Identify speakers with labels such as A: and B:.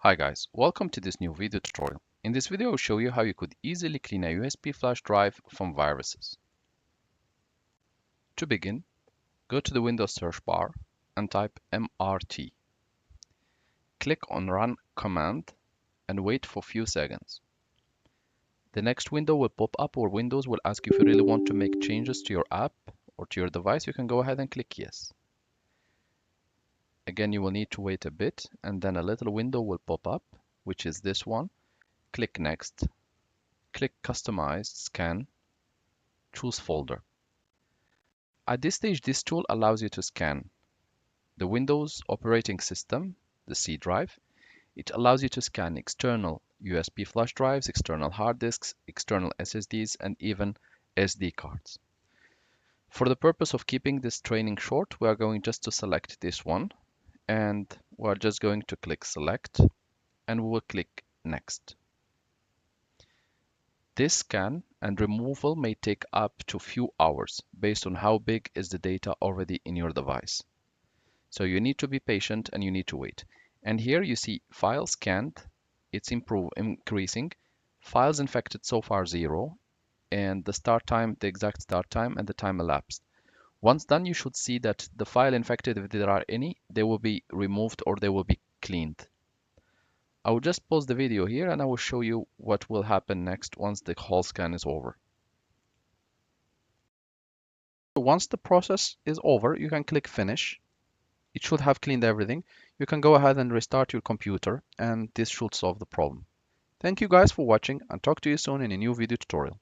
A: Hi guys, welcome to this new video tutorial. In this video I'll show you how you could easily clean a USB flash drive from viruses. To begin, go to the Windows search bar and type MRT. Click on Run command and wait for a few seconds. The next window will pop up where Windows will ask you if you really want to make changes to your app or to your device. You can go ahead and click yes. Again, you will need to wait a bit and then a little window will pop up, which is this one. Click next. Click Customize, Scan, choose Folder. At this stage, this tool allows you to scan the Windows operating system, the C drive. It allows you to scan external USB flash drives, external hard disks, external SSDs, and even SD cards. For the purpose of keeping this training short, we are going just to select this one, and we're just going to click Select, and we will click Next. This scan and removal may take up to a few hours based on how big is the data already in your device. So you need to be patient and you need to wait. And here you see files scanned, it's increasing, files infected so far 0, and the start time, the exact start time and the time elapsed. Once done, you should see that the file infected, if there are any, they will be removed or they will be cleaned. I will just pause the video here and I will show you what will happen next once the whole scan is over. Once the process is over, you can click Finish. It should have cleaned everything. You can go ahead and restart your computer and this should solve the problem. Thank you guys for watching and talk to you soon in a new video tutorial.